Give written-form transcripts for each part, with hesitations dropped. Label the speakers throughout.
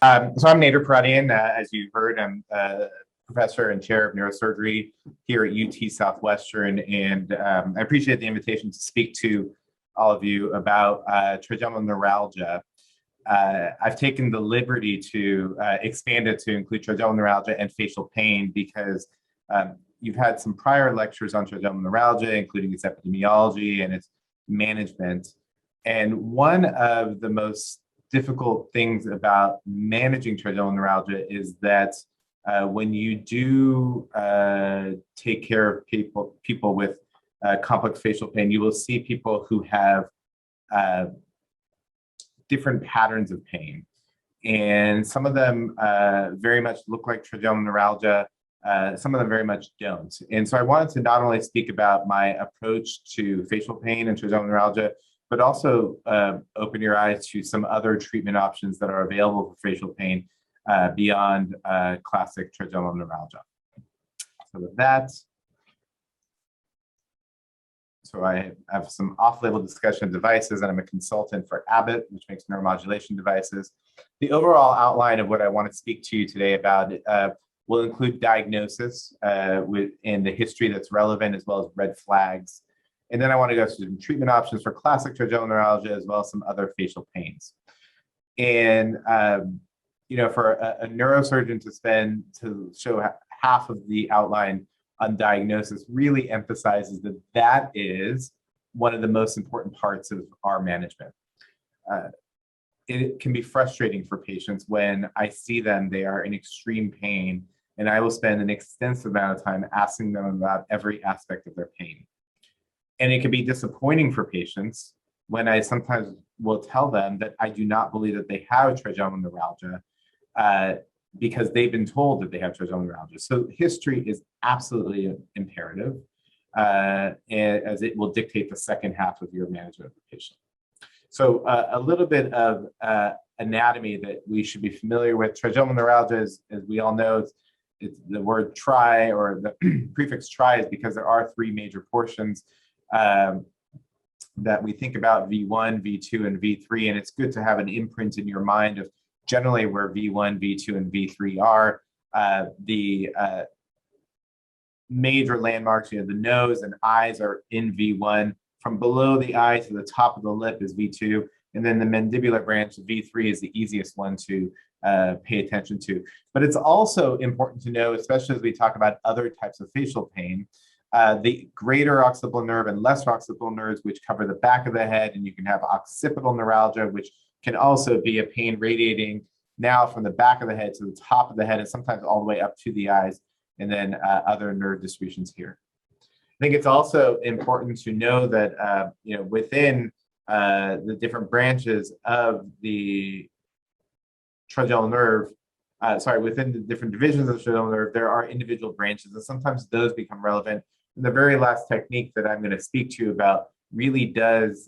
Speaker 1: So I'm Nader Pouratian. As you heard, I'm professor and chair of neurosurgery here at UT Southwestern, and I appreciate the invitation to speak to all of you about trigeminal neuralgia. I've taken the liberty to expand it to include trigeminal neuralgia and facial pain because you've had some prior lectures on trigeminal neuralgia, including its epidemiology and its management. And one of the most difficult things about managing trigeminal neuralgia is that when you do take care of people with complex facial pain, you will see people who have different patterns of pain. And some of them very much look like trigeminal neuralgia, some of them very much don't. And so I wanted to not only speak about my approach to facial pain and trigeminal neuralgia, but also open your eyes to some other treatment options that are available for facial pain beyond classic trigeminal neuralgia. So with that, so I have some off-label discussion of devices, and I'm a consultant for Abbott, which makes neuromodulation devices. The overall outline of what I want to speak to you today about will include diagnosis and the history that's relevant, as well as red flags. And then I want to go through some treatment options for classic trigeminal neuralgia, as well as some other facial pains. And, you know, for a neurosurgeon to show half of the outline on diagnosis really emphasizes that that is one of the most important parts of our management. It can be frustrating for patients when I see them, they are in extreme pain, and I will spend an extensive amount of time asking them about every aspect of their pain. And it can be disappointing for patients when I sometimes will tell them that I do not believe that they have trigeminal neuralgia because they've been told that they have trigeminal neuralgia. So history is absolutely imperative as it will dictate the second half of your management of the patient. So a little bit of anatomy that we should be familiar with. Trigeminal neuralgia, as we all know, it's the word tri, or the prefix tri, is because there are three major portions that we think about: V1, V2, and V3. And it's good to have an imprint in your mind of generally where V1, V2, and V3 are. The major landmarks, you know, the nose and eyes are in V1. From below the eye to the top of the lip is V2. And then the mandibular branch, V3, is the easiest one to pay attention to. But it's also important to know, especially as we talk about other types of facial pain, the greater occipital nerve and lesser occipital nerves, which cover the back of the head, and you can have occipital neuralgia, which can also be a pain radiating now from the back of the head to the top of the head, and sometimes all the way up to the eyes, and then other nerve distributions here. I think it's also important to know that you know, within the different branches of the trigeminal nerve, within the different divisions of the trigeminal nerve, there are individual branches, and sometimes those become relevant. And the very last technique that I'm going to speak to you about really does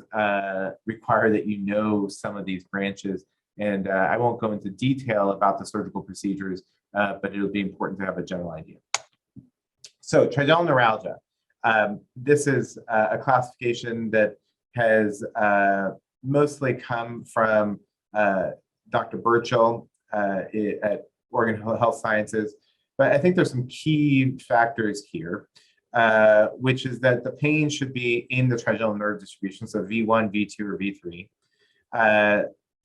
Speaker 1: require that you know some of these branches. And I won't go into detail about the surgical procedures, but it'll be important to have a general idea. So trigeminal neuralgia. This is a classification that has mostly come from Dr. Burchell at Oregon Health Sciences. But I think there's some key factors here, which is that the pain should be in the trigeminal nerve distribution, so V1, V2, or V3.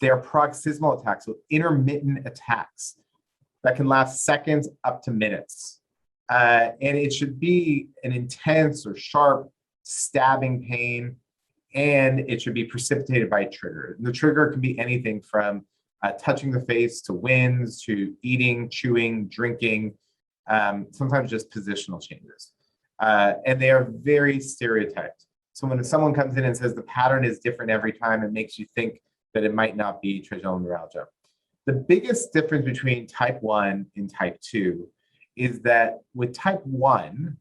Speaker 1: They are paroxysmal attacks, so intermittent attacks that can last seconds up to minutes. And it should be an intense or sharp stabbing pain, and it should be precipitated by a trigger. The trigger can be anything from touching the face to winds to eating, chewing, drinking, sometimes just positional changes. And they are very stereotyped. So when someone comes in and says the pattern is different every time, it makes you think that it might not be trigeminal neuralgia. The biggest difference between type 1 and type 2 is that with type 1,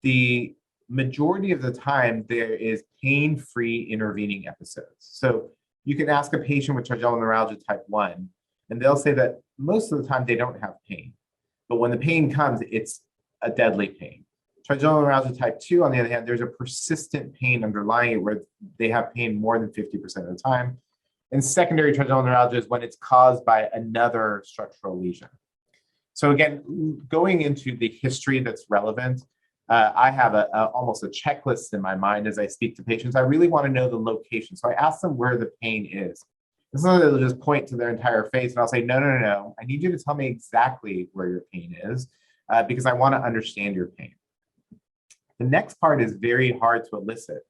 Speaker 1: the majority of the time there is pain-free intervening episodes. So you can ask a patient with trigeminal neuralgia type 1, and they'll say that most of the time they don't have pain. But when the pain comes, it's a deadly pain. Trigeminal neuralgia type 2, on the other hand, there's a persistent pain underlying it where they have pain more than 50% of the time. And secondary trigeminal neuralgia is when it's caused by another structural lesion. So again, going into the history that's relevant, I have almost a checklist in my mind as I speak to patients. I really want to know the location. So I ask them where the pain is. And sometimes they'll just point to their entire face and I'll say, no, no, no, no. I need you to tell me exactly where your pain is because I want to understand your pain. The next part is very hard to elicit.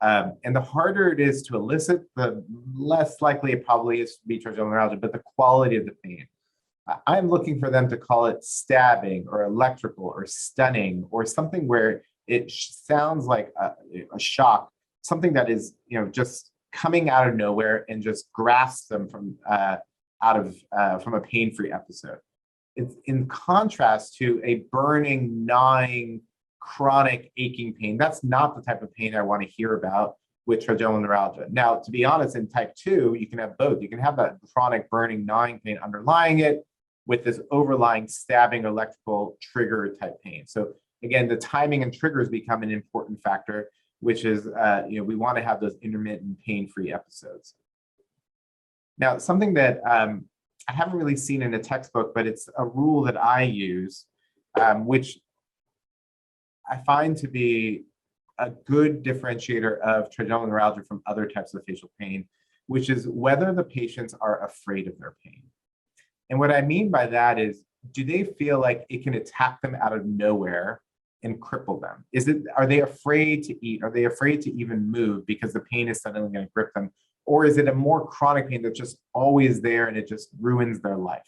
Speaker 1: And the harder it is to elicit, the less likely it probably is to be trigeminal neuralgia, but the quality of the pain. I'm looking for them to call it stabbing or electrical or stunning or something where it sounds like a shock, something that is, just coming out of nowhere and just grasps them from a pain-free episode. It's in contrast to a burning, gnawing, chronic aching pain. That's not the type of pain I want to hear about with trigeminal neuralgia. Now, to be honest, in type 2, you can have both. You can have that chronic burning, gnawing pain underlying it with this overlying stabbing electrical trigger type pain. So again, the timing and triggers become an important factor, which is, we want to have those intermittent pain-free episodes. Now, something that I haven't really seen in a textbook, but it's a rule that I use, which I find to be a good differentiator of trigeminal neuralgia from other types of facial pain, which is whether the patients are afraid of their pain. And what I mean by that is, do they feel like it can attack them out of nowhere and cripple them? Are they afraid to eat? Are they afraid to even move because the pain is suddenly going to grip them? Or is it a more chronic pain that's just always there and it just ruins their life?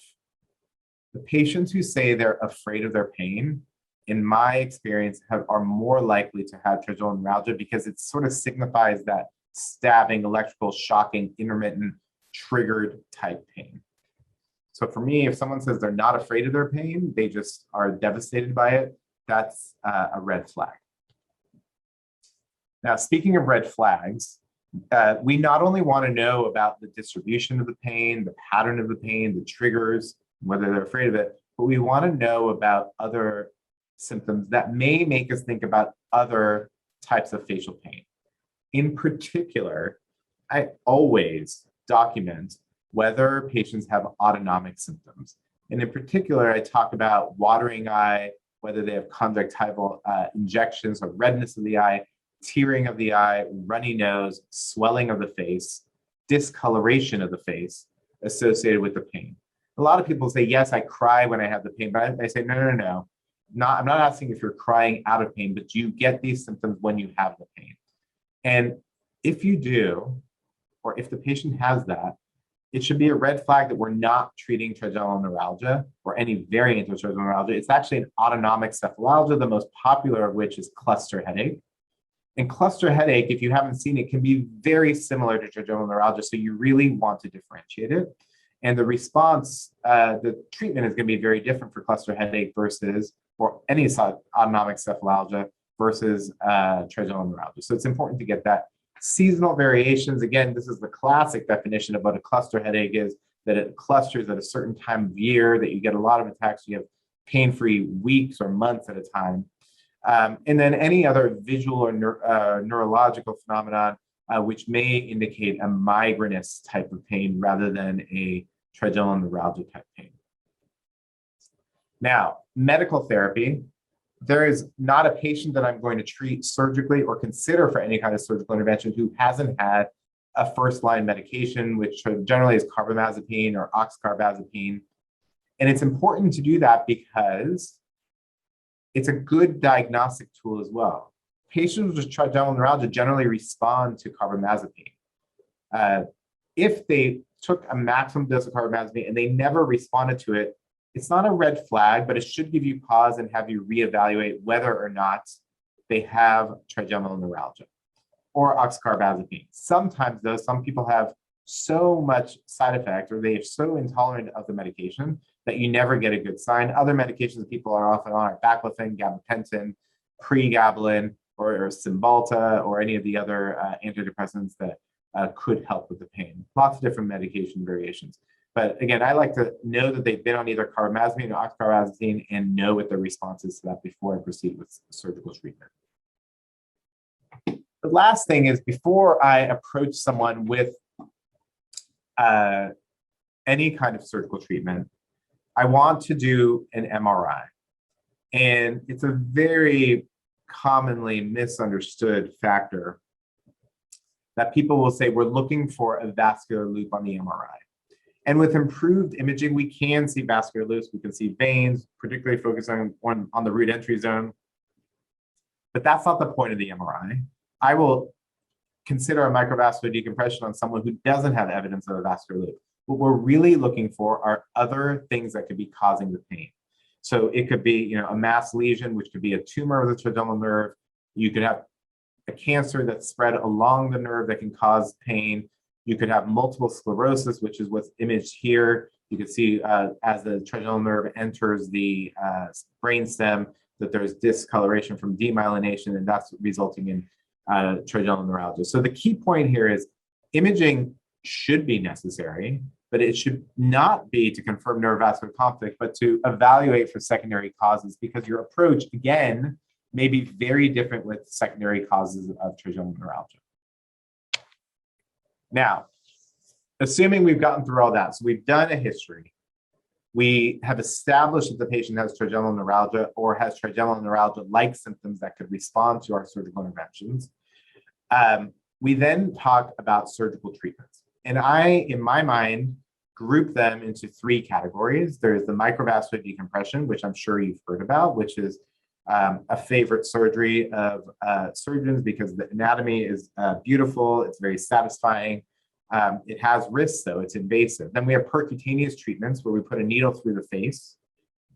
Speaker 1: The patients who say they're afraid of their pain, in my experience, are more likely to have trigeminal neuralgia because it sort of signifies that stabbing, electrical, shocking, intermittent, triggered type pain. So for me, if someone says they're not afraid of their pain, they just are devastated by it, that's a red flag. Now, speaking of red flags, we not only want to know about the distribution of the pain, the pattern of the pain, the triggers, whether they're afraid of it, but we want to know about other symptoms that may make us think about other types of facial pain. In particular, I always document whether patients have autonomic symptoms. And in particular, I talk about watering eye, whether they have conjunctival injections or redness of the eye, tearing of the eye, runny nose, swelling of the face, discoloration of the face associated with the pain. A lot of people say, yes, I cry when I have the pain, but I say, no, no, no. I'm not asking if you're crying out of pain, but do you get these symptoms when you have the pain? And if you do, or if the patient has that, it should be a red flag that we're not treating trigeminal neuralgia or any variant of trigeminal neuralgia. It's actually an autonomic cephalgia, the most popular of which is cluster headache. And cluster headache, if you haven't seen it, can be very similar to trigeminal neuralgia, so you really want to differentiate it. And the response, the treatment is going to be very different for cluster headache versus, or any autonomic cephalgia versus trigeminal neuralgia. So it's important to get that. Seasonal variations, again, this is the classic definition of what a cluster headache is, that it clusters at a certain time of year, that you get a lot of attacks, you have pain-free weeks or months at a time. And then any other visual or neurological phenomenon, which may indicate a migrainous type of pain rather than a trigeminal neuralgia type pain. Now, medical therapy. There is not a patient that I'm going to treat surgically or consider for any kind of surgical intervention who hasn't had a first-line medication, which generally is carbamazepine or oxcarbazepine. And it's important to do that because it's a good diagnostic tool as well. Patients with trigeminal neuralgia generally respond to carbamazepine. If they took a maximum dose of carbamazepine and they never responded to it, it's not a red flag, but it should give you pause and have you reevaluate whether or not they have trigeminal neuralgia or oxcarbazepine. Sometimes, though, some people have so much side effect or they're so intolerant of the medication that you never get a good sign. Other medications that people are often on are baclofen, gabapentin, pregabalin, or Cymbalta, or any of the other antidepressants that could help with the pain. Lots of different medication variations. But again, I like to know that they've been on either carbamazepine or oxcarbazepine and know what their response is to that before I proceed with surgical treatment. The last thing is, before I approach someone with any kind of surgical treatment, I want to do an MRI. And it's a very commonly misunderstood factor that people will say, we're looking for a vascular loop on the MRI. And with improved imaging, we can see vascular loops, we can see veins, particularly focusing on the root entry zone. But that's not the point of the MRI. I will consider a microvascular decompression on someone who doesn't have evidence of a vascular loop. What we're really looking for are other things that could be causing the pain. So it could be, a mass lesion, which could be a tumor of the trigeminal nerve. You could have a cancer that's spread along the nerve that can cause pain. You could have multiple sclerosis, which is what's imaged here. You can see as the trigeminal nerve enters the brainstem that there's discoloration from demyelination, and that's resulting in trigeminal neuralgia. So the key point here is imaging should be necessary, but it should not be to confirm neurovascular conflict, but to evaluate for secondary causes, because your approach, again, may be very different with secondary causes of trigeminal neuralgia. Now, assuming we've gotten through all that, so we've done a history, we have established that the patient has trigeminal neuralgia or has trigeminal neuralgia-like symptoms that could respond to our surgical interventions. We then talk about surgical treatments. And I, in my mind, group them into three categories. There's the microvascular decompression, which I'm sure you've heard about, which is a favorite surgery of surgeons because the anatomy is beautiful, it's very satisfying. It has risks, though, it's invasive. Then we have percutaneous treatments where we put a needle through the face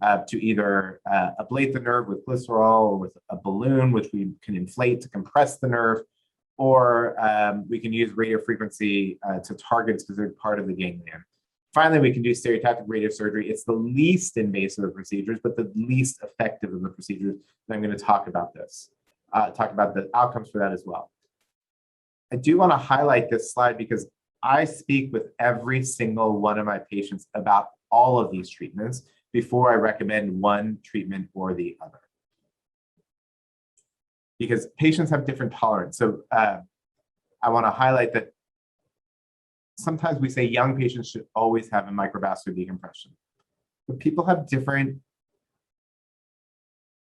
Speaker 1: to either ablate the nerve with glycerol or with a balloon, which we can inflate to compress the nerve, or we can use radiofrequency to target a specific part of the ganglion. Finally, we can do stereotactic radiosurgery. It's the least invasive of procedures, but the least effective of the procedures. And I'm going to talk about this, talk about the outcomes for that as well. I do want to highlight this slide because I speak with every single one of my patients about all of these treatments before I recommend one treatment or the other. Because patients have different tolerance. So I want to highlight that sometimes we say young patients should always have a microvascular decompression. But people have different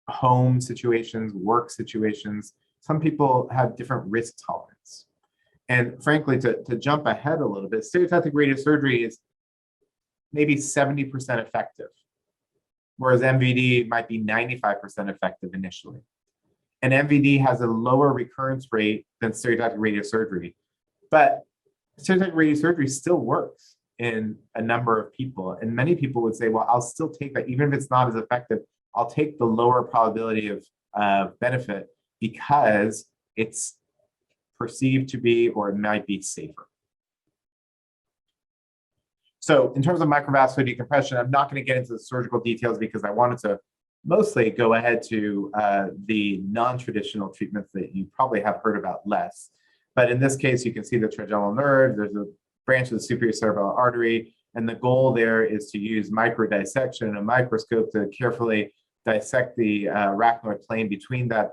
Speaker 1: home situations, work situations. Some people have different risk tolerance. And frankly, to jump ahead a little bit, stereotactic radiosurgery is maybe 70% effective, whereas MVD might be 95% effective initially. And MVD has a lower recurrence rate than stereotactic radiosurgery, but stereotactic radiosurgery still works in a number of people. And many people would say, well, I'll still take that, even if it's not as effective, I'll take the lower probability of benefit because it's perceived to be, or it might be safer. So in terms of microvascular decompression, I'm not going to get into the surgical details because I wanted to mostly go ahead to the non-traditional treatments that you probably have heard about less. But in this case, you can see the trigeminal nerve, there's a branch of the superior cerebral artery, and the goal there is to use microdissection and a microscope to carefully dissect the arachnoid plane between that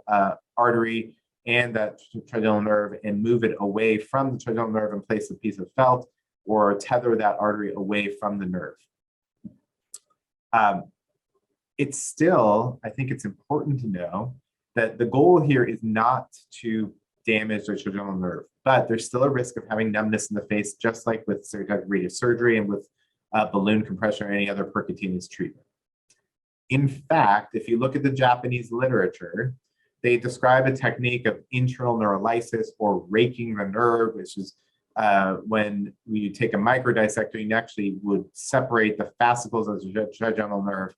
Speaker 1: artery and that trigeminal nerve and move it away from the trigeminal nerve and place a piece of felt or tether that artery away from the nerve. It's still, I think it's important to know that the goal here is not to damage the trigeminal nerve, but there's still a risk of having numbness in the face, just like with stereotactic radiosurgery and with balloon compression or any other percutaneous treatment. In fact, if you look at the Japanese literature, they describe a technique of internal neurolysis or raking the nerve, which is when you take a microdissector, you actually would separate the fascicles of the trigeminal nerve.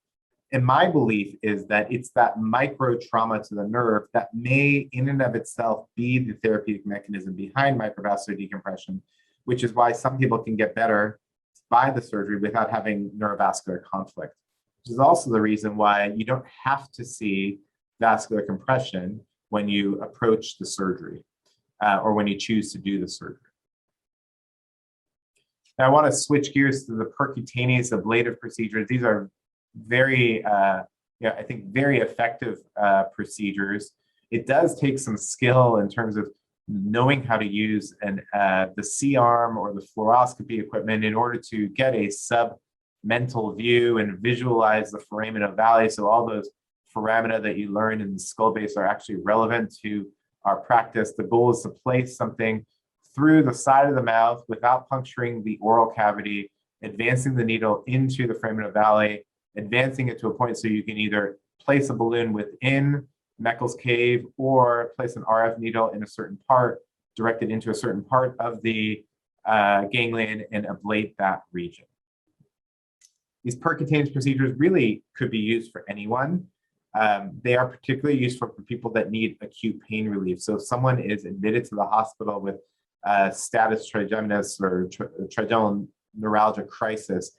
Speaker 1: And my belief is that it's that micro trauma to the nerve that may in and of itself be the therapeutic mechanism behind microvascular decompression, which is why some people can get better by the surgery without having neurovascular conflict, which is also the reason why you don't have to see vascular compression when you approach the surgery or when you choose to do the surgery. Now I want to switch gears to the percutaneous ablative procedures. These are very, I think very effective procedures. It does take some skill in terms of knowing how to use the C-arm or the fluoroscopy equipment in order to get a submental view and visualize the foramen ovale. So all those foramina that you learned in the skull base are actually relevant to our practice. The goal is to place something through the side of the mouth without puncturing the oral cavity, advancing the needle into the foramen ovale, advancing it to a point so you can either place a balloon within Meckel's cave or place an RF needle in a certain part, directed into a certain part of the ganglion and ablate that region. These percutaneous procedures really could be used for anyone. They are particularly useful for people that need acute pain relief. So if someone is admitted to the hospital with status trigeminus or trigeminal neuralgia crisis,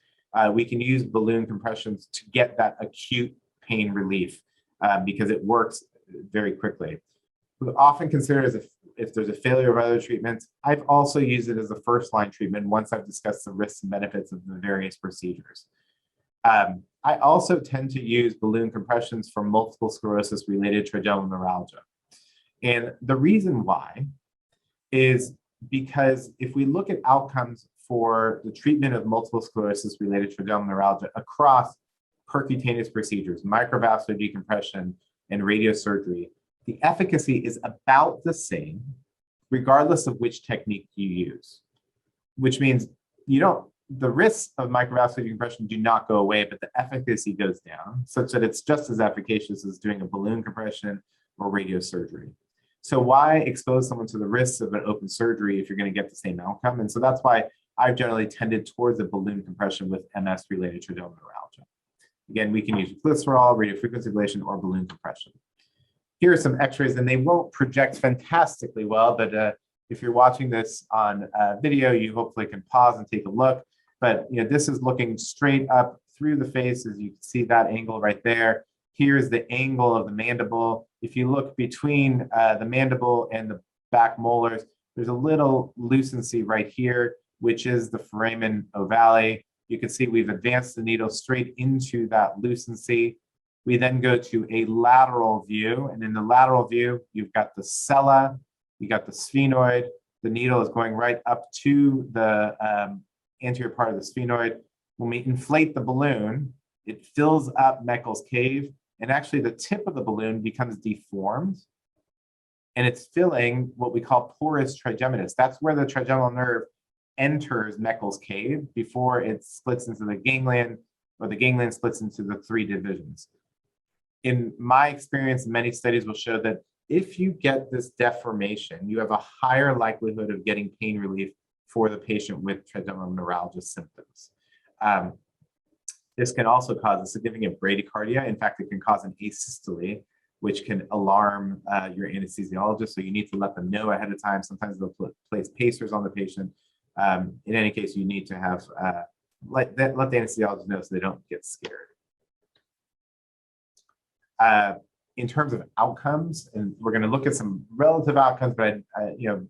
Speaker 1: we can use balloon compressions to get that acute pain relief because it works very quickly. We often consider it as if there's a failure of other treatments. I've also used it as a first-line treatment once I've discussed the risks and benefits of the various procedures. I also tend to use balloon compressions for multiple sclerosis related trigeminal neuralgia. And the reason why is because if we look at outcomes for the treatment of multiple sclerosis related trigeminal neuralgia across percutaneous procedures, microvascular decompression, and radiosurgery, the efficacy is about the same regardless of which technique you use, which means the risks of microvascular decompression do not go away, but the efficacy goes down such that it's just as efficacious as doing a balloon compression or radiosurgery. So why expose someone to the risks of an open surgery if you're going to get the same outcome? And so that's why I've generally tended towards a balloon compression with MS-related trigeminal neuralgia. Again, we can use glycerol, radiofrequency ablation, or balloon compression. Here are some x-rays, and they won't project fantastically well, but if you're watching this on video, you hopefully can pause and take a look. But this is looking straight up through the face, as you can see that angle right there. Here's the angle of the mandible. If you look between the mandible and the back molars, there's a little lucency right here, which is the foramen ovale. You can see we've advanced the needle straight into that lucency. We then go to a lateral view, and in the lateral view, you've got the sella, you got the sphenoid. The needle is going right up to the anterior part of the sphenoid. When we inflate the balloon, it fills up Meckel's cave, and actually the tip of the balloon becomes deformed, and it's filling what we call porous trigeminus. That's where the trigeminal nerve enters Meckel's cave before it splits into the ganglion, or the ganglion splits into the 3 divisions. In my experience, many studies will show that if you get this deformation, you have a higher likelihood of getting pain relief for the patient with trigeminal neuralgia symptoms. This can also cause a significant bradycardia. In fact, it can cause an asystole, which can alarm your anesthesiologist. So you need to let them know ahead of time. Sometimes they'll place pacers on the patient. In any case, you need to have let the anesthesiologist know so they don't get scared. In terms of outcomes, and we're going to look at some relative outcomes, but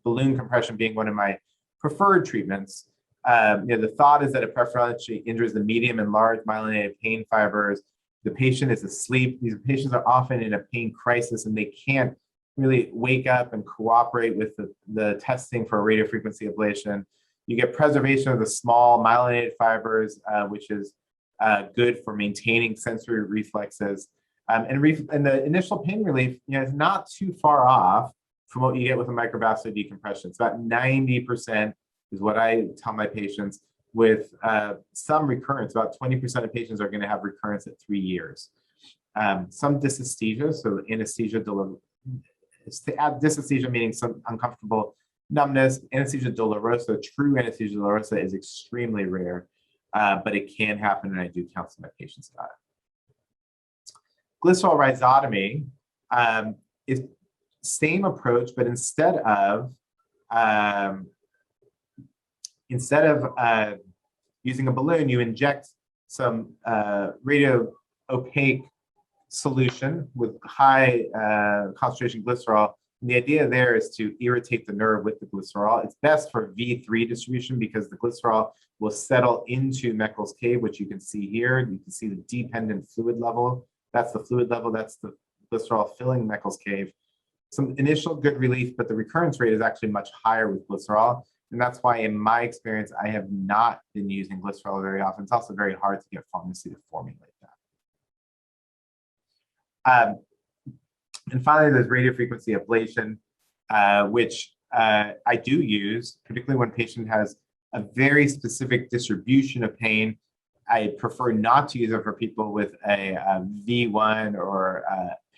Speaker 1: balloon compression being one of my preferred treatments. The thought is that it preferentially injures the medium and large myelinated pain fibers. The patient is asleep. These patients are often in a pain crisis, and they can't really wake up and cooperate with the testing for radiofrequency ablation. You get preservation of the small myelinated fibers, which is good for maintaining sensory reflexes. And the initial pain relief is not too far off from what you get with a microvascular decompression. It's about 90% is what I tell my patients, with some recurrence. About 20% of patients are going to have recurrence at 3 years. Some dysesthesia, so anesthesia, dysesthesia meaning some uncomfortable numbness. Anesthesia dolorosa, true anesthesia dolorosa, is extremely rare, but it can happen, and I do counsel my patients about it. Glycerol rhizotomy is same approach, but instead of using a balloon, you inject some radio opaque solution with high concentration glycerol. And the idea there is to irritate the nerve with the glycerol. It's best for V3 distribution because the glycerol will settle into Meckel's cave, which you can see here. You can see the dependent fluid level. That's the fluid level. That's the glycerol filling Meckel's cave. some initial good relief, but the recurrence rate is actually much higher with glycerol. And that's why, in my experience, I have not been using glycerol very often. It's also very hard to get pharmacy to formulate that. And finally, there's radiofrequency ablation, which I do use, particularly when a patient has a very specific distribution of pain. I prefer not to use it for people with a V1 or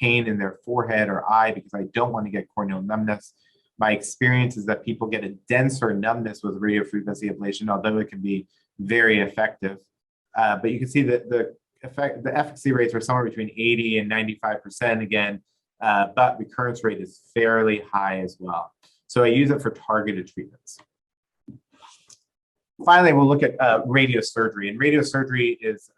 Speaker 1: pain in their forehead or eye, because I don't want to get corneal numbness. My experience is that people get a denser numbness with radiofrequency ablation, although it can be very effective. But you can see that the efficacy rates are somewhere between 80 and 95% again, but recurrence rate is fairly high as well. So I use it for targeted treatments. Finally, we'll look at radiosurgery, and radiosurgery is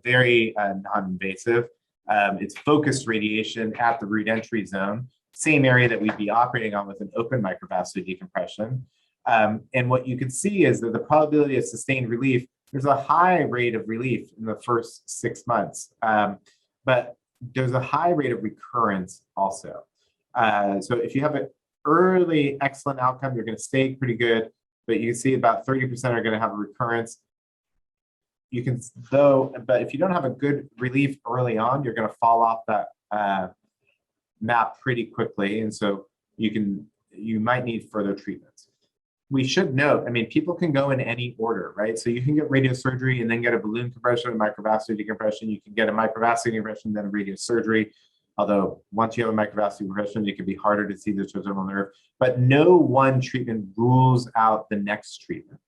Speaker 1: very non-invasive. It's focused radiation at the root entry zone, same area that we'd be operating on with an open microvascular decompression. And what you can see is that the probability of sustained relief, there's a high rate of relief in the first 6 months, but there's a high rate of recurrence also. So if you have an early excellent outcome, you're going to stay pretty good, but you can see about 30% are going to have a recurrence. You can, but if you don't have a good relief early on, you're going to fall off that map pretty quickly, and so you might need further treatments. We should note, I mean, people can go in any order, right? So you can get radiosurgery and then get a balloon compression, a microvascular decompression. You can get a microvascular decompression, then a radiosurgery. Although once you have a microvascular decompression, it can be harder to see the trigeminal nerve. But no one treatment rules out the next treatment.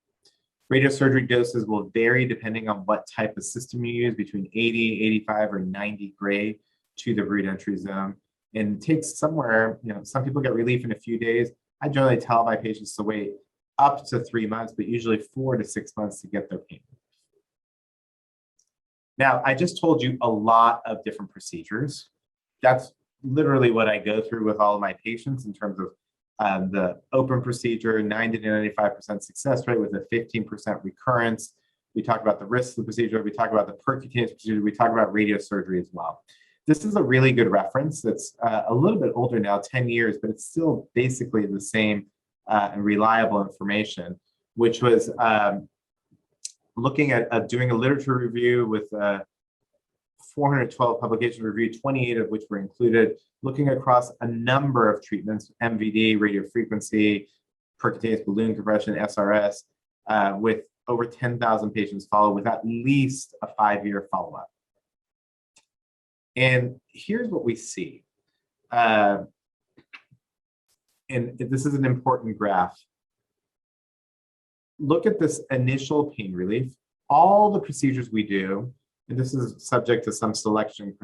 Speaker 1: Radiosurgery doses will vary depending on what type of system you use, between 80, 85, or 90 gray to the root entry zone. And it takes somewhere, some people get relief in a few days. I generally tell my patients to wait up to 3 months, but usually 4 to 6 months to get their pain relief. Now, I just told you a lot of different procedures. That's literally what I go through with all of my patients in terms of the open procedure, 90 to 95% success rate with a 15% recurrence. We talk about the risks of the procedure. We talk about the percutaneous procedure. We talk about radiosurgery as well. This is a really good reference that's a little bit older now, 10 years, but it's still basically the same and reliable information, which was looking at doing a literature review with 412 publication review, 28 of which were included, looking across a number of treatments, MVD, radiofrequency, percutaneous balloon compression, SRS, with over 10,000 patients followed with at least a 5-year follow-up. And here's what we see. And this is an important graph. Look at this initial pain relief. All the procedures we do, and this is subject to some selection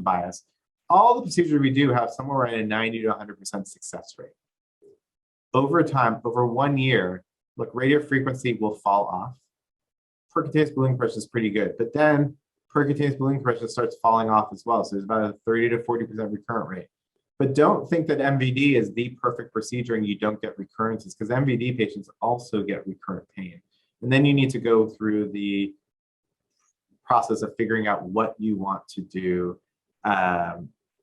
Speaker 1: bias, all the procedures we do have somewhere around a 90 to 100% success rate. Over time, over 1 year, look, radiofrequency will fall off. Percutaneous balloon compression is pretty good, but then percutaneous balloon compression starts falling off as well. So there's about a 30 to 40% recurrent rate. But don't think that MVD is the perfect procedure and you don't get recurrences, because MVD patients also get recurrent pain. And then you need to go through the process of figuring out what you want to do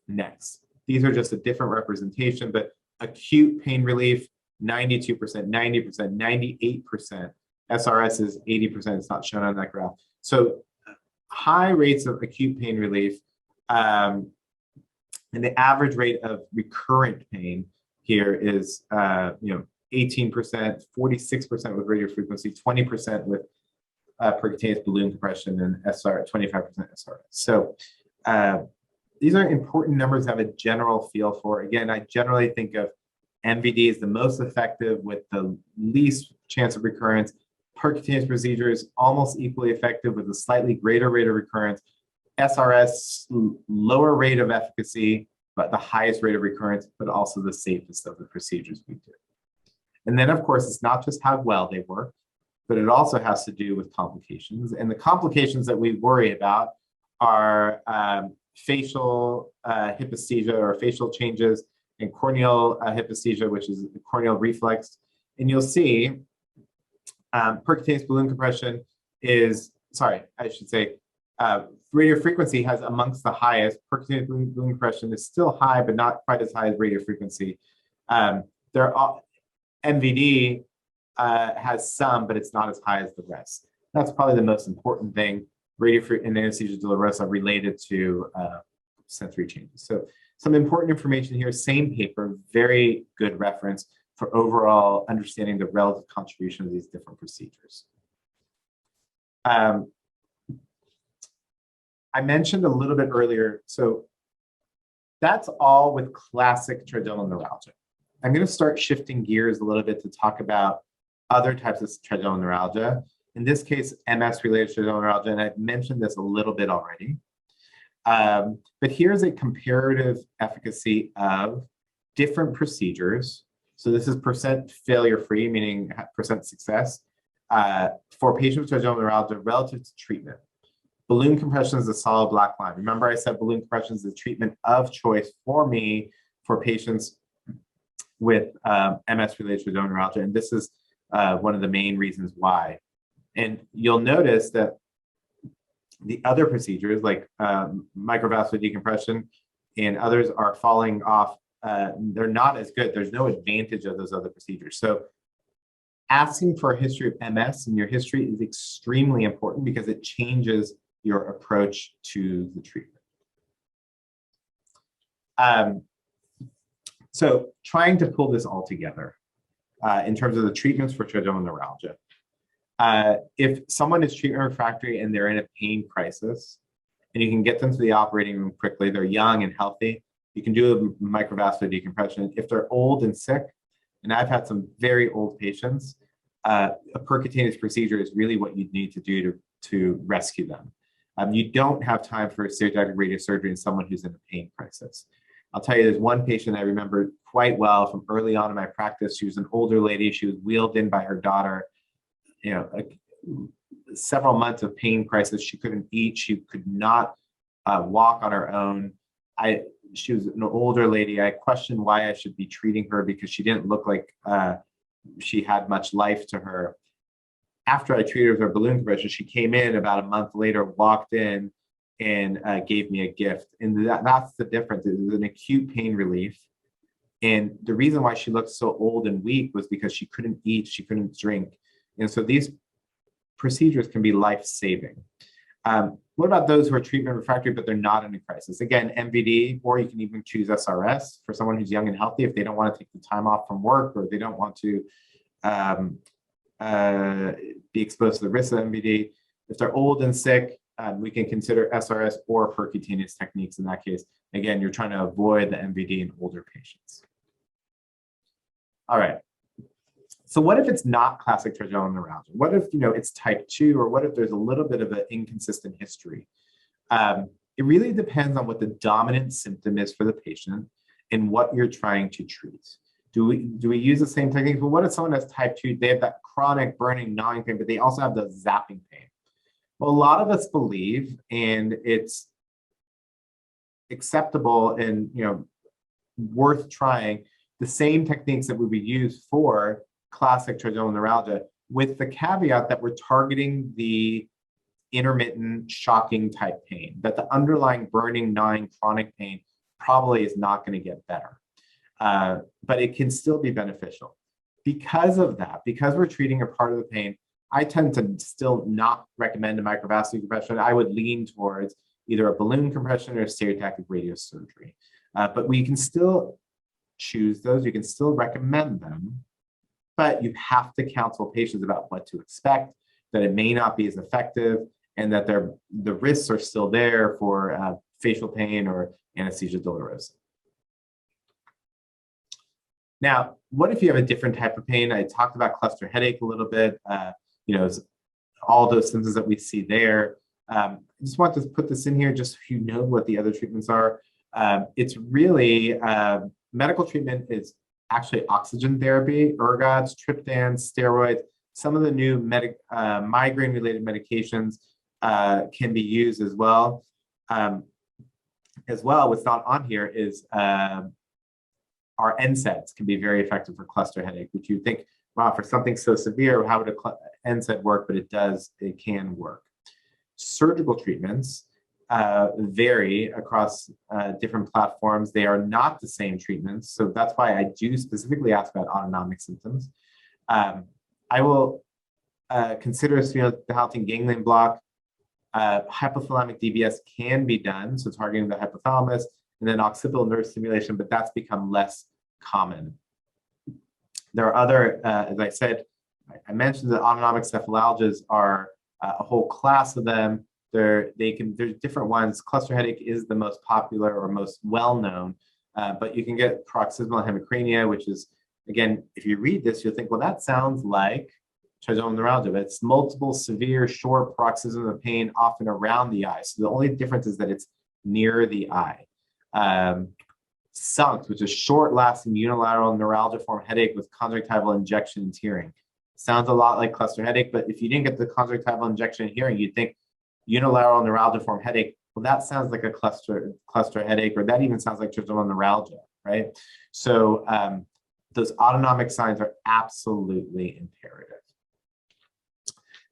Speaker 1: next. These are just a different representation, but acute pain relief, 92%, 90%, 98%. SRS is 80%. It's not shown on that graph. So high rates of acute pain relief, and the average rate of recurrent pain here is 18%, 46% with radiofrequency, 20% with percutaneous balloon compression, and 25% SRS. So these are important numbers to have a general feel for. Again, I generally think of MVD as the most effective with the least chance of recurrence. Percutaneous procedures almost equally effective with a slightly greater rate of recurrence. SRS, lower rate of efficacy, but the highest rate of recurrence, but also the safest of the procedures we do. And then, of course, it's not just how well they work, but it also has to do with complications. And the complications that we worry about are facial hypesthesia or facial changes, and corneal hypesthesia, which is the corneal reflex. And you'll see percutaneous balloon compression is, sorry, I should say Radio frequency has amongst the highest. Percutaneous balloon compression is still high, but not quite as high as radio frequency. MVD has some, but it's not as high as the rest. That's probably the most important thing. Radio and anesthesia dolorosa related to sensory changes. So some important information here, same paper, very good reference for overall understanding the relative contribution of these different procedures. I mentioned a little bit earlier, so that's all with classic trigeminal neuralgia. I'm going to start shifting gears a little bit to talk about other types of trigeminal neuralgia. In this case, MS-related trigeminal neuralgia, and I've mentioned this a little bit already. But here's a comparative efficacy of different procedures. So this is percent failure-free, meaning percent success, for patients with trigeminal neuralgia relative to treatment. Balloon compression is a solid black line. Remember I said balloon compression is the treatment of choice for me for patients with MS-related trigeminal neuralgia, and this is one of the main reasons why. And you'll notice that the other procedures like microvascular decompression and others are falling off. They're not as good. There's no advantage of those other procedures. So asking for a history of MS in your history is extremely important because it changes your approach to the treatment. So trying to pull this all together in terms of the treatments for trigeminal neuralgia. If someone is treatment refractory and they're in a pain crisis, and you can get them to the operating room quickly, they're young and healthy, you can do a microvascular decompression. If they're old and sick, and I've had some very old patients, a percutaneous procedure is really what you need to do to rescue them. You don't have time for a stereotactic radiosurgery in someone who's in a pain crisis. I'll tell you, there's one patient I remember quite well from early on in my practice. She was an older lady. She was wheeled in by her daughter. Several months of pain crisis. She couldn't eat. She could not walk on her own. She was an older lady. I questioned why I should be treating her because she didn't look like she had much life to her. After I treated her with her balloon compression, she came in about a month later, walked in, and gave me a gift. And that's the difference. It was an acute pain relief. And the reason why she looked so old and weak was because she couldn't eat, she couldn't drink. And so these procedures can be life-saving. What about those who are treatment refractory, but they're not in a crisis? Again, MVD, or you can even choose SRS for someone who's young and healthy if they don't want to take the time off from work or they don't want to be exposed to the risk of MVD. If they're old and sick, we can consider SRS or percutaneous techniques in that case. Again, you're trying to avoid the MVD in older patients. All right. So what if it's not classic trigeminal neuralgia? What if it's type 2, or what if there's a little bit of an inconsistent history? It really depends on what the dominant symptom is for the patient and what you're trying to treat. Do we use the same techniques? Well, what if someone has type 2, they have that chronic burning, gnawing pain, but they also have the zapping pain? Well, a lot of us believe, and it's acceptable and worth trying, the same techniques that would be used for classic trigeminal neuralgia, with the caveat that we're targeting the intermittent shocking type pain, that the underlying burning, gnawing, chronic pain probably is not going to get better. But it can still be beneficial. Because of that, because we're treating a part of the pain, I tend to still not recommend a microvascular compression. I would lean towards either a balloon compression or a stereotactic radiosurgery. But we can still choose those. You can still recommend them, but you have to counsel patients about what to expect, that it may not be as effective, and that the risks are still there for facial pain or anesthesia dolorosa. Now, what if you have a different type of pain? I talked about cluster headache a little bit, all those symptoms that we see there. I just want to put this in here just so you know what the other treatments are. It's really, medical treatment is actually oxygen therapy, ergots, triptans, steroids. Some of the new migraine-related medications can be used as well. What's not on here is our NSAIDs can be very effective for cluster headache, which you think, wow, for something so severe, how would a NSAID work? But it does, it can work. Surgical treatments vary across different platforms. They are not the same treatments. So that's why I do specifically ask about autonomic symptoms. I will consider a sphenohalting ganglion block. Hypothalamic DBS can be done, so targeting the hypothalamus, and then occipital nerve stimulation, but that's become less common. There are other, as I said, I mentioned that autonomic cephalgias are a whole class of them. There's different ones. Cluster headache is the most popular or most well-known, but you can get paroxysmal hemicrania, which is, again, if you read this, you'll think, well, that sounds like trigeminal neuralgia, but it's multiple severe short paroxysms of pain, often around the eye. So the only difference is that it's near the eye. SUNCs, which is short-lasting unilateral neuralgiform headache with conjunctival injection and tearing. Sounds a lot like cluster headache, but if you didn't get the conjunctival injection and hearing, you'd think unilateral neuralgiform headache. Well, that sounds like a cluster headache, or that even sounds like trigeminal neuralgia, right? So those autonomic signs are absolutely imperative.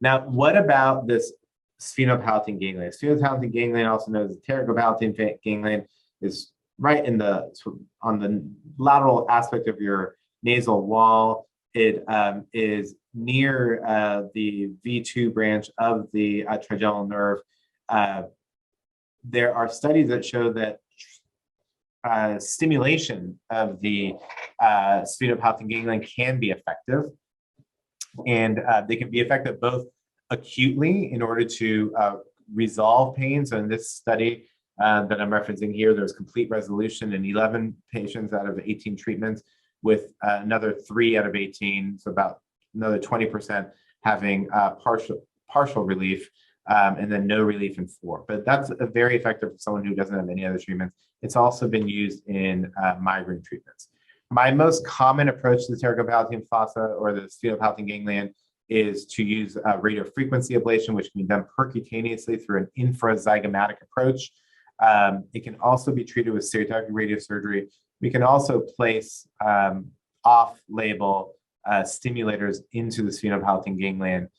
Speaker 1: Now, what about this sphenohalting ganglion? Sphenohalting ganglion, also known as the pterygohalting ganglion, is right in on the lateral aspect of your nasal wall. It is near the V2 branch of the trigeminal nerve. There are studies that show that stimulation of the sphenohalting ganglion can be effective. And they can be effective both acutely in order to resolve pain. So in this study that I'm referencing here, there's complete resolution in 11 patients out of 18 treatments, with another 3 out of 18, so about another 20% having partial relief, and then no relief in 4. But that's very effective for someone who doesn't have any other treatments. It's also been used in migraine treatments. My most common approach to the pterygohalting fossa or the sphenohalting ganglion is to use radiofrequency ablation, which can be done percutaneously through an infrazygomatic approach. It can also be treated with stereotactic radiosurgery. We can also place off-label stimulators into the sphenohalting ganglion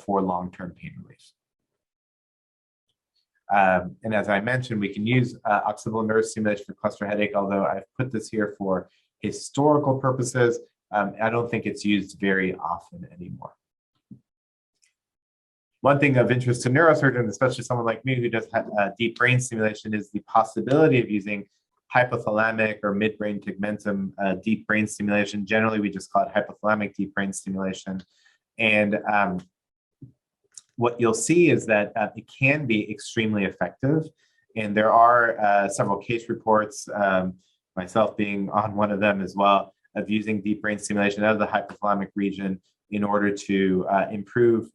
Speaker 1: for long-term pain relief. And as I mentioned, we can use occipital nerve stimulation for cluster headache, although I've put this here for historical purposes. I don't think it's used very often anymore. One thing of interest to neurosurgeons, especially someone like me who does deep brain stimulation, is the possibility of using hypothalamic or midbrain tegmentum deep brain stimulation. Generally, we just call it hypothalamic deep brain stimulation. And what you'll see is that it can be extremely effective. And there are several case reports, myself being on one of them as well, of using deep brain stimulation out of the hypothalamic region in order to improve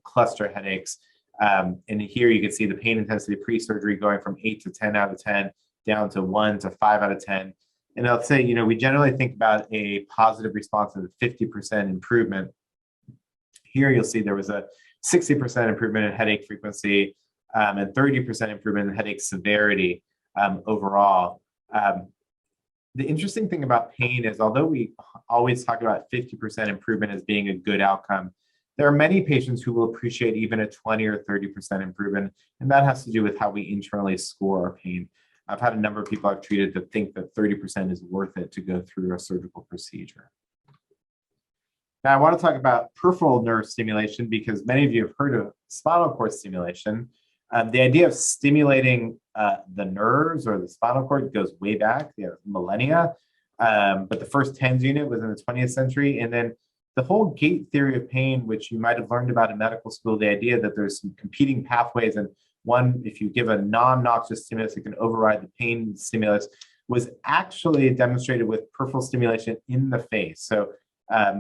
Speaker 1: cluster headaches. And here you can see the pain intensity pre-surgery going from 8 to 10 out of 10 down to 1 to 5 out of 10. And I'll say, we generally think about a positive response of 50% improvement. Here you'll see there was a 60% improvement in headache frequency and 30% improvement in headache severity overall. The interesting thing about pain is, although we always talk about 50% improvement as being a good outcome, there are many patients who will appreciate even a 20 or 30% improvement, and that has to do with how we internally score our pain. I've had a number of people I've treated that think that 30% is worth it to go through a surgical procedure. Now, I want to talk about peripheral nerve stimulation because many of you have heard of spinal cord stimulation. The idea of stimulating the nerves or the spinal cord goes way back, millennia, but the first TENS unit was in the 20th century. And then the whole gate theory of pain, which you might have learned about in medical school, the idea that there's some competing pathways, and one, if you give a non-noxious stimulus, it can override the pain stimulus, was actually demonstrated with peripheral stimulation in the face. So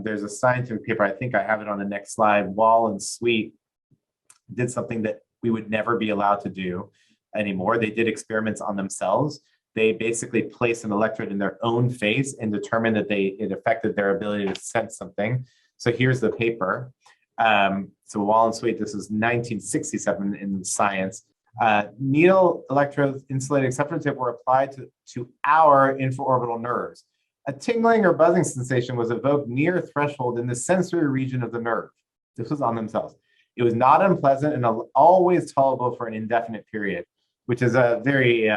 Speaker 1: there's a scientific paper, I think I have it on the next slide, Wall and Sweet did something that we would never be allowed to do anymore. They did experiments on themselves. They basically placed an electrode in their own face and determined that it affected their ability to sense something. So here's the paper. So Wall and Sweet, this is 1967 in Science. Needle electrodes insulated acceptor tip were applied to our infraorbital nerves. A tingling or buzzing sensation was evoked near threshold in the sensory region of the nerve. This was on themselves. It was not unpleasant and always tolerable for an indefinite period, which is a very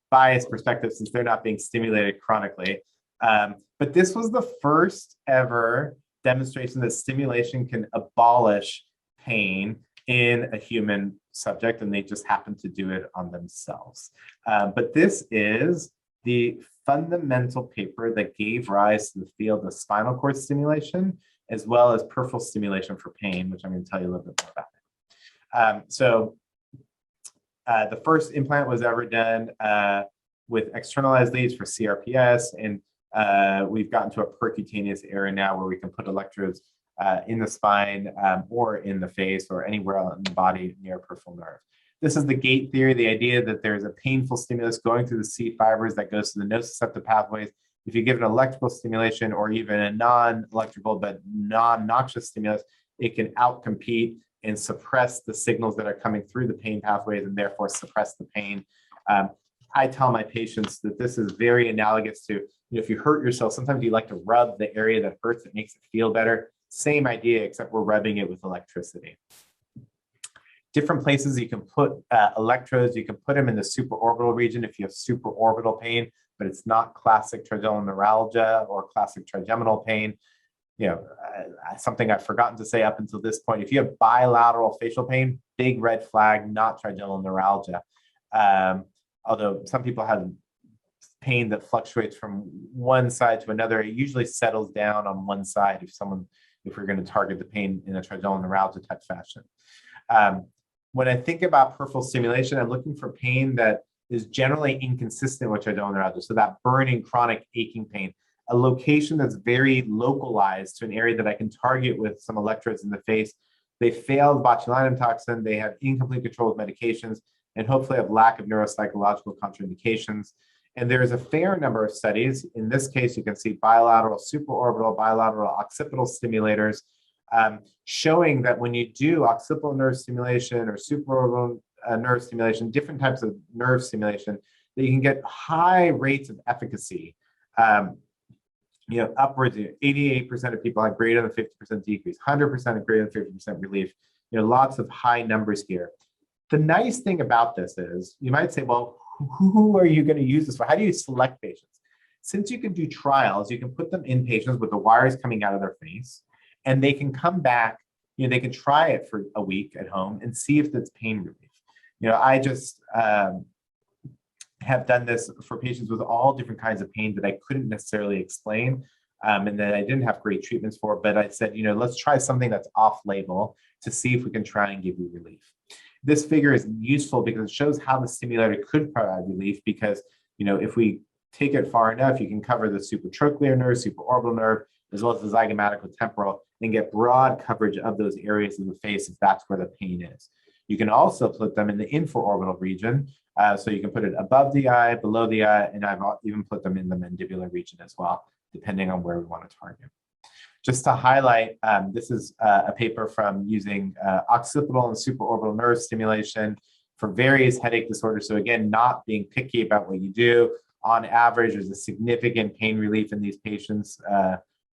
Speaker 1: biased perspective since they're not being stimulated chronically. But this was the first ever demonstration that stimulation can abolish pain in a human subject, and they just happen to do it on themselves. But this is the fundamental paper that gave rise to the field of spinal cord stimulation, as well as peripheral stimulation for pain, which I'm going to tell you a little bit more about. The first implant was ever done with externalized leads for CRPS, and we've gotten to a percutaneous era now where we can put electrodes in the spine or in the face or anywhere else in the body near a peripheral nerve. This is the gate theory, the idea that there's a painful stimulus going through the C fibers that goes to the nociceptive pathways. If you give an electrical stimulation or even a non-electrical but non-noxious stimulus, it can outcompete and suppress the signals that are coming through the pain pathways and therefore suppress the pain. I tell my patients that this is very analogous to, if you hurt yourself, sometimes you like to rub the area that hurts, it makes it feel better. Same idea, except we're rubbing it with electricity. Different places you can put electrodes. You can put them in the supraorbital region if you have supraorbital pain, but it's not classic trigeminal neuralgia or classic trigeminal pain. Something I've forgotten to say up until this point, if you have bilateral facial pain, big red flag, not trigeminal neuralgia. Although some people have pain that fluctuates from one side to another, it usually settles down on one side if we're going to target the pain in a trigeminal neuralgia type fashion. When I think about peripheral stimulation, I'm looking for pain that is generally inconsistent with trigeminal neuralgia. So that burning, chronic, aching pain, a location that's very localized to an area that I can target with some electrodes in the face. They failed botulinum toxin, they have incomplete control with medications, and hopefully have lack of neuropsychological contraindications. And there's a fair number of studies. In this case, you can see bilateral supraorbital, bilateral occipital stimulators, showing that when you do occipital nerve stimulation or supraorbital nerve stimulation, different types of nerve stimulation, that you can get high rates of efficacy. Upwards of 88% of people have greater than 50% decrease, 100% have greater than 50% relief. Lots of high numbers here. The nice thing about this is, you might say, well, who are you going to use this for? How do you select patients? Since you can do trials, you can put them in patients with the wires coming out of their face, and they can come back, they can try it for a week at home and see if that's pain relief. I just have done this for patients with all different kinds of pain that I couldn't necessarily explain and that I didn't have great treatments for, but I said, let's try something that's off-label to see if we can try and give you relief. This figure is useful because it shows how the stimulator could provide relief because, if we take it far enough, you can cover the supratrochlear nerve, supraorbital nerve, as well as the zygomatical temporal, and get broad coverage of those areas of the face if that's where the pain is. You can also put them in the infraorbital region. So you can put it above the eye, below the eye, and I've even put them in the mandibular region as well, depending on where we want to target. Just to highlight, this is a paper from using occipital and supraorbital nerve stimulation for various headache disorders. So again, not being picky about what you do. On average, there's a significant pain relief in these patients,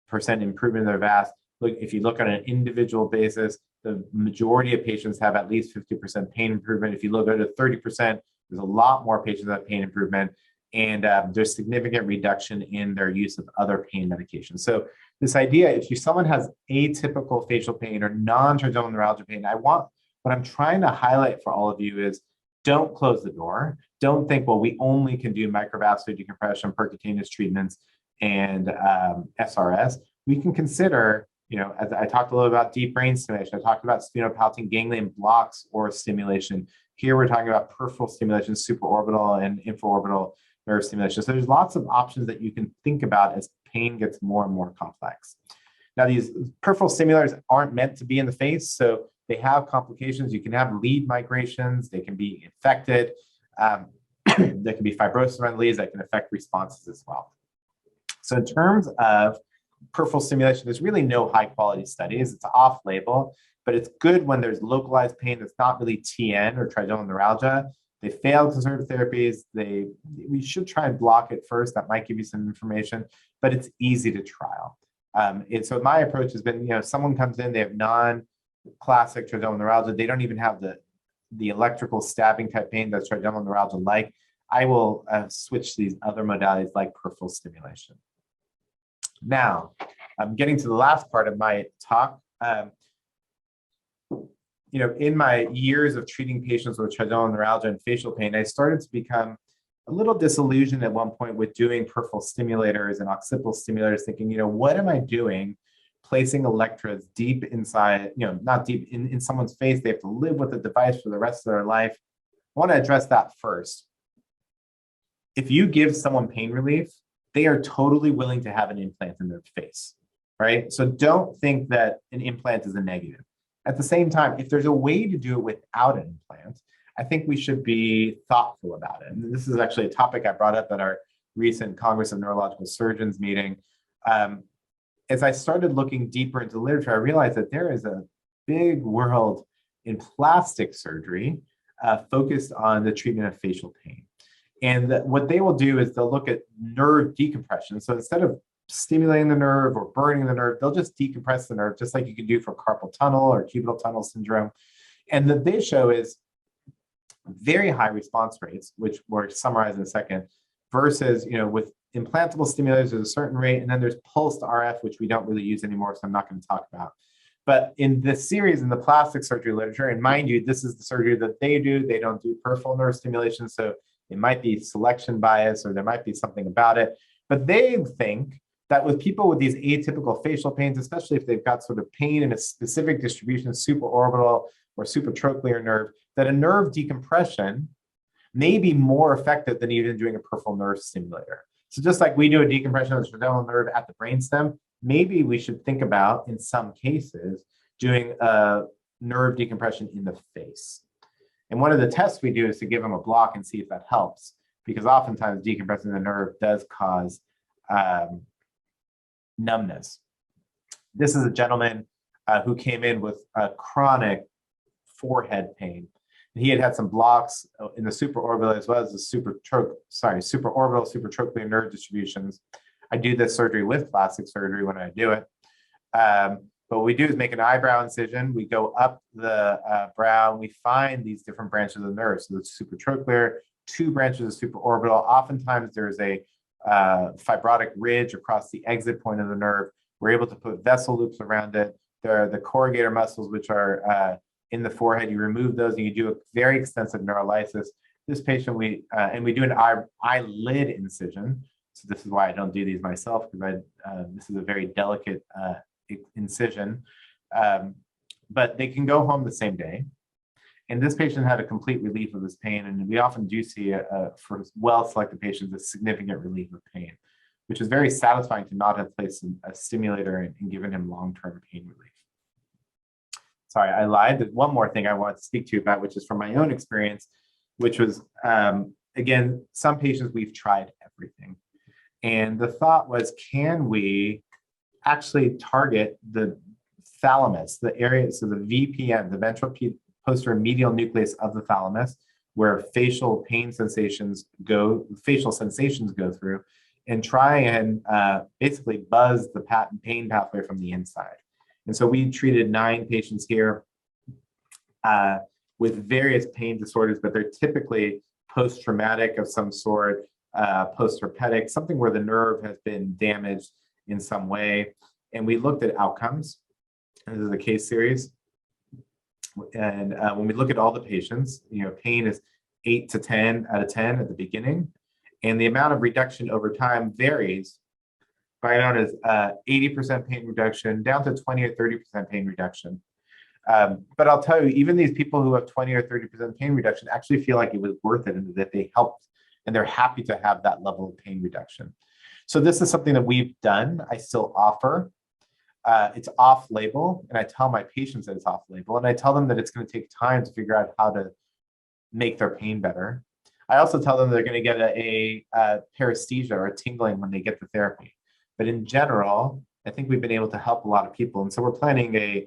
Speaker 1: percent improvement in their VAS. Look, if you look on an individual basis, the majority of patients have at least 50% pain improvement. If you look at it 30%, there's a lot more patients that have pain improvement, and there's significant reduction in their use of other pain medications. So this idea, if someone has atypical facial pain or non-trigeminal neuralgia pain, what I'm trying to highlight for all of you is don't close the door. Don't think, well, we only can do microvascular decompression, percutaneous treatments, and SRS. We can consider, as I talked a little about deep brain stimulation, I talked about sphenopalatine ganglion blocks or stimulation. Here we're talking about peripheral stimulation, supraorbital and infraorbital nerve stimulation. So there's lots of options that you can think about as pain gets more and more complex. Now, these peripheral stimulators aren't meant to be in the face, so they have complications. You can have lead migrations. They can be infected. There can be fibrosis around the leads that can affect responses as well. So in terms of peripheral stimulation, there's really no high-quality studies. It's off-label, but it's good when there's localized pain that's not really TN or trigeminal neuralgia. They failed conservative therapies. We should try and block it first. That might give you some information, but it's easy to trial. And so my approach has been, someone comes in, they have classic trigeminal neuralgia. They don't even have the electrical stabbing type pain that's trigeminal neuralgia like. I will switch to these other modalities like peripheral stimulation. Now, I'm getting to the last part of my talk. In my years of treating patients with trigeminal neuralgia and facial pain, I started to become a little disillusioned at one point with doing peripheral stimulators and occipital stimulators, thinking, what am I doing placing electrodes deep inside, not deep in someone's face? They have to live with the device for the rest of their life. I want to address that first. If you give someone pain relief, they are totally willing to have an implant in their face, right? So don't think that an implant is a negative. At the same time, if there's a way to do it without an implant, I think we should be thoughtful about it. And this is actually a topic I brought up at our recent Congress of Neurological Surgeons meeting. As I started looking deeper into literature, I realized that there is a big world in plastic surgery focused on the treatment of facial pain. And what they will do is they'll look at nerve decompression. So instead of stimulating the nerve or burning the nerve, they'll just decompress the nerve, just like you can do for carpal tunnel or cubital tunnel syndrome. And what they show is very high response rates, which we'll summarize in a second, versus, with implantable stimulators, there's a certain rate, and then there's pulsed RF, which we don't really use anymore, so I'm not going to talk about. But in this series, in the plastic surgery literature, and mind you, this is the surgery that they do. They don't do peripheral nerve stimulation, so it might be selection bias, or there might be something about it. But they think that with people with these atypical facial pains, especially if they've got sort of pain in a specific distribution, supraorbital or supratrochlear nerve, that a nerve decompression may be more effective than even doing a peripheral nerve stimulator. So just like we do a decompression of the trigeminal nerve at the brainstem, maybe we should think about, in some cases, doing a nerve decompression in the face. And one of the tests we do is to give them a block and see if that helps, because oftentimes decompressing the nerve does cause numbness. This is a gentleman who came in with a chronic forehead pain. He had some blocks in the supraorbital as well as the supraorbital, supratrochlear nerve distributions. I do this surgery with plastic surgery when I do it. But what we do is make an eyebrow incision. We go up the brow, and we find these different branches of the nerve. So the supratrochlear, 2 branches of supraorbital. Oftentimes there's a fibrotic ridge across the exit point of the nerve. We're able to put vessel loops around it. There are the corrugator muscles, which are in the forehead. You remove those and you do a very extensive neurolysis. This patient, we do an eyelid incision. So this is why I don't do these myself, because this is a very delicate incision. But they can go home the same day. And this patient had a complete relief of his pain. And we often do see, for well-selected patients, a significant relief of pain, which is very satisfying to not have placed a stimulator and given him long-term pain relief. Sorry, I lied. There's one more thing I want to speak to you about, which is from my own experience, which was, again, some patients, we've tried everything. And the thought was, can we actually target the thalamus, the area, so the VPN, the ventral posterior medial nucleus of the thalamus, where facial sensations go through, and try and basically buzz the pain pathway from the inside. And so we treated 9 patients here with various pain disorders, but they're typically post-traumatic of some sort, post-herpetic, something where the nerve has been damaged in some way. And we looked at outcomes. This is a case series. And when we look at all the patients, pain is 8 to 10 out of 10 at the beginning. And the amount of reduction over time varies by known as 80% pain reduction down to 20 or 30% pain reduction. But I'll tell you, even these people who have 20 or 30% pain reduction actually feel like it was worth it and that they helped, and they're happy to have that level of pain reduction. So this is something that we've done. I still offer. It's off-label, and I tell my patients that it's off-label, and I tell them that it's going to take time to figure out how to make their pain better. I also tell them they're going to get a paresthesia or a tingling when they get the therapy. But in general, I think we've been able to help a lot of people. And so we're planning a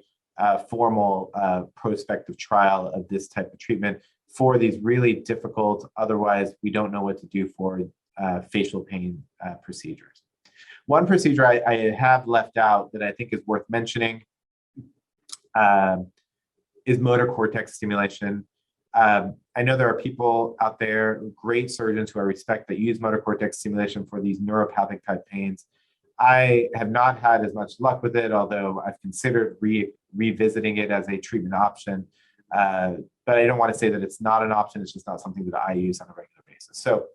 Speaker 1: formal prospective trial of this type of treatment for these really difficult, otherwise we don't know what to do for facial pain procedures. One procedure I have left out that I think is worth mentioning is motor cortex stimulation. I know there are people out there, great surgeons who I respect, that use motor cortex stimulation for these neuropathic type pains. I have not had as much luck with it, although I've considered revisiting it as a treatment option. But I don't want to say that it's not an option. It's just not something that I use on a regular basis. So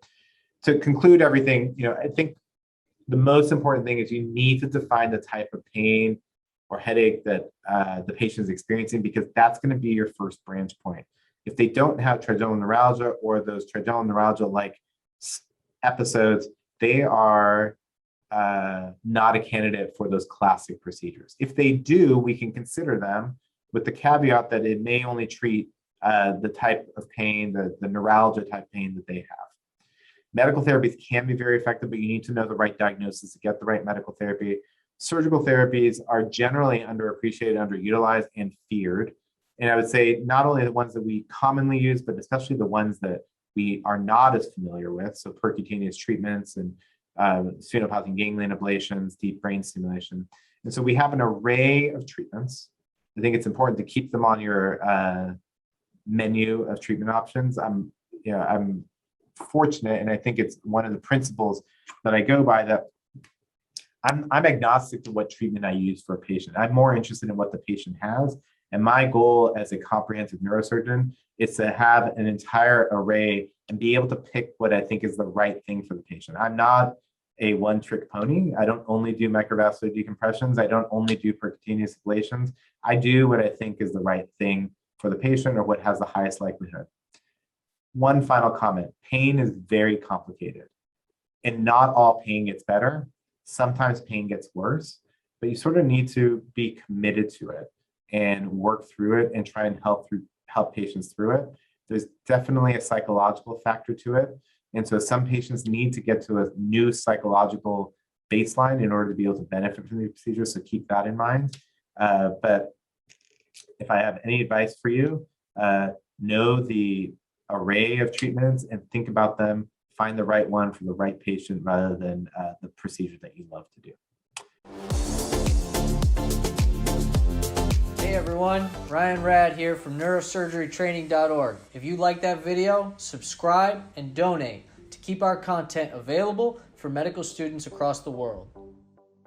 Speaker 1: to conclude everything, I think the most important thing is you need to define the type of pain or headache that the patient is experiencing, because that's going to be your first branch point. If they don't have trigeminal neuralgia or those trigeminal neuralgia-like episodes, they are not a candidate for those classic procedures. If they do, we can consider them, with the caveat that it may only treat the type of pain, the neuralgia type pain that they have. Medical therapies can be very effective, but you need to know the right diagnosis to get the right medical therapy. Surgical therapies are generally underappreciated, underutilized, and feared. And I would say not only the ones that we commonly use, but especially the ones that we are not as familiar with. So percutaneous treatments and sphenopalatine ganglion ablations, deep brain stimulation. And so we have an array of treatments. I think it's important to keep them on your menu of treatment options. I'm fortunate, and I think it's one of the principles that I go by, that I'm agnostic to what treatment I use for a patient. I'm more interested in what the patient has. And my goal as a comprehensive neurosurgeon is to have an entire array and be able to pick what I think is the right thing for the patient. I'm not a one-trick pony. I don't only do microvascular decompressions. I don't only do percutaneous ablations. I do what I think is the right thing for the patient, or what has the highest likelihood. One final comment: pain is very complicated, and not all pain gets better. Sometimes pain gets worse, but you sort of need to be committed to it and work through it and try and help patients through it. There's definitely a psychological factor to it. And so some patients need to get to a new psychological baseline in order to be able to benefit from the procedure. So keep that in mind. But if I have any advice for you, know the array of treatments and think about them. Find the right one for the right patient rather than the procedure that you love to do.
Speaker 2: Hey everyone, Ryan Rad here from neurosurgerytraining.org. If you like that video, subscribe and donate to keep our content available for medical students across the world.